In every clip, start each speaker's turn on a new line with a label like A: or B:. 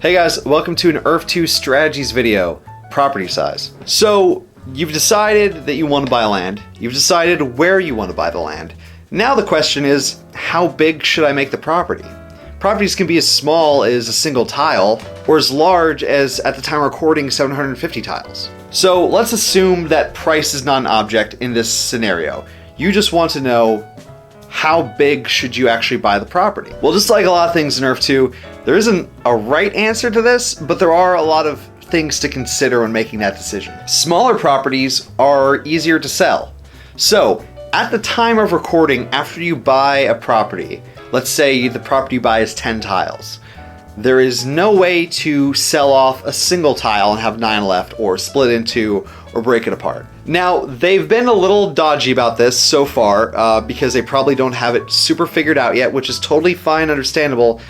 A: Hey guys, welcome to an Earth-2 strategies video, property size. So, you've decided that you want to buy land. You've decided where you want to buy the land. Now the question is, how big should I make the property? Properties can be as small as a single tile, or as large as, at the time of recording, 750 tiles. So let's assume that price is not an object in this scenario. You just want to know, how big should you actually buy the property? Well, just like a lot of things in Earth-2, there isn't a right answer to this, but there are a lot of things to consider when making that decision. Smaller properties are easier to sell. So, at the time of recording, after you buy a property, let's say the property you buy is 10 tiles, there is no way to sell off a single tile and have 9 left, or split into, or break it apart. Now, they've been a little dodgy about this so far, because they probably don't have it super figured out yet, which is totally fine, understandable.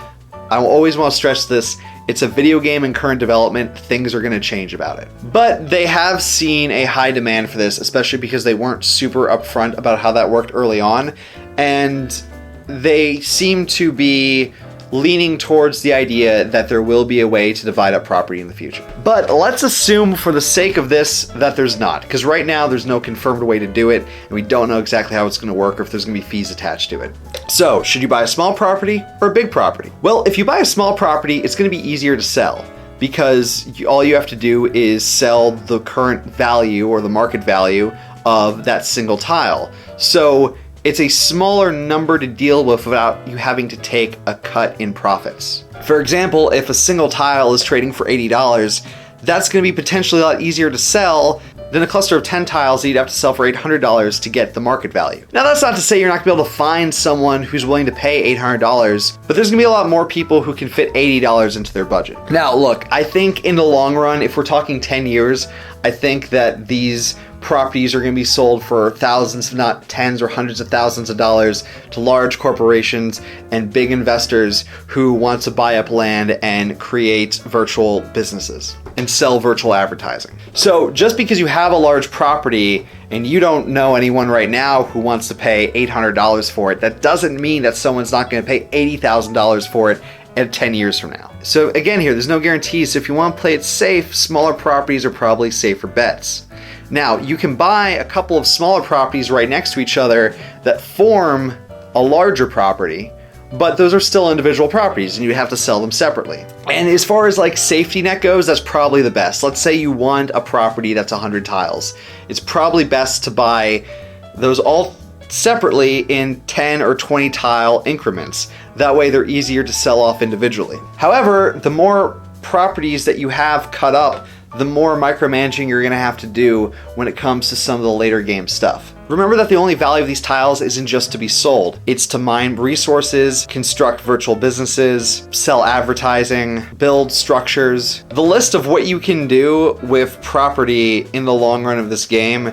A: I always want to stress this, it's a video game in current development, things are going to change about it. But they have seen a high demand for this, especially because they weren't super upfront about how that worked early on, and they seem to be leaning towards the idea that there will be a way to divide up property in the future. But let's assume for the sake of this that there's not, because right now there's no confirmed way to do it, and we don't know exactly how it's going to work or if there's going to be fees attached to it. So, should you buy a small property or a big property? Well, if you buy a small property, it's going to be easier to sell, because all you have to do is sell the current value or the market value of that single tile. So, it's a smaller number to deal with without you having to take a cut in profits. For example, if a single tile is trading for $80, that's going to be potentially a lot easier to sell than a cluster of 10 tiles that you'd have to sell for $800 to get the market value. Now, that's not to say you're not going to be able to find someone who's willing to pay $800, but there's going to be a lot more people who can fit $80 into their budget. Now, look, I think in the long run, if we're talking 10 years, I think that these properties are going to be sold for thousands, if not tens or hundreds of thousands of dollars to large corporations and big investors who want to buy up land and create virtual businesses and sell virtual advertising. So just because you have a large property and you don't know anyone right now who wants to pay $800 for it, that doesn't mean that someone's not going to pay $80,000 for it at 10 years from now. So again here, there's no guarantees. So if you want to play it safe, smaller properties are probably safer bets. Now, you can buy a couple of smaller properties right next to each other that form a larger property, but those are still individual properties and you have to sell them separately. And as far as like safety net goes, that's probably the best. Let's say you want a property that's 100 tiles. It's probably best to buy those all separately in 10 or 20 tile increments. That way they're easier to sell off individually. However, the more properties that you have cut up, the more micromanaging you're going to have to do when it comes to some of the later game stuff. Remember that the only value of these tiles isn't just to be sold. It's to mine resources, construct virtual businesses, sell advertising, build structures. The list of what you can do with property in the long run of this game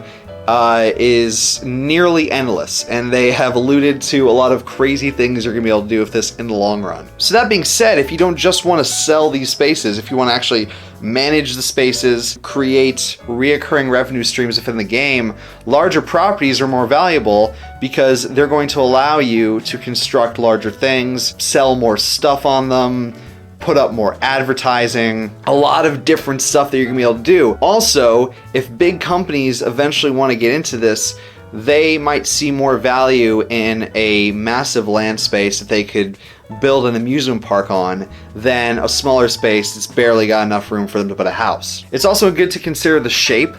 A: is nearly endless, and they have alluded to a lot of crazy things you're going to be able to do with this in the long run. So that being said, if you don't just want to sell these spaces, if you want to actually manage the spaces, create reoccurring revenue streams within the game, larger properties are more valuable because they're going to allow you to construct larger things, sell more stuff on them, put up more advertising, a lot of different stuff that you're gonna be able to do. Also, if big companies eventually want to get into this, they might see more value in a massive land space that they could build an amusement park on than a smaller space that's barely got enough room for them to put a house. It's also good to consider the shape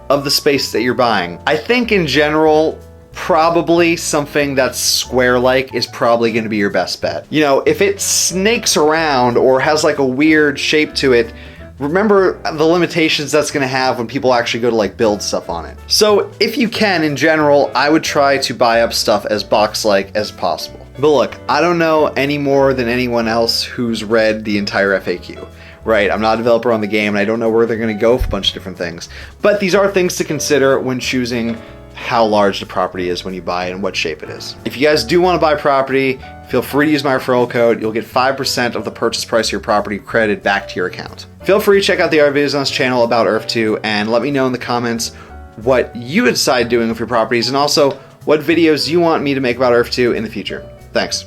A: of the space that you're buying. I think in general, probably something that's square-like is probably going to be your best bet. You know, if it snakes around or has like a weird shape to it, remember the limitations that's going to have when people actually go to like build stuff on it. So if you can, in general, I would try to buy up stuff as box-like as possible. But look, I don't know any more than anyone else who's read the entire FAQ. Right, I'm not a developer on the game and I don't know where they're going to go with a bunch of different things. But these are things to consider when choosing how large the property is when you buy it and what shape it is. If you guys do want to buy property, feel free to use my referral code. You'll get 5% of the purchase price of your property credited back to your account. Feel free to check out the other videos on this channel about Earth-2 and let me know in the comments what you decide doing with your properties and also what videos you want me to make about Earth-2 in the future. Thanks.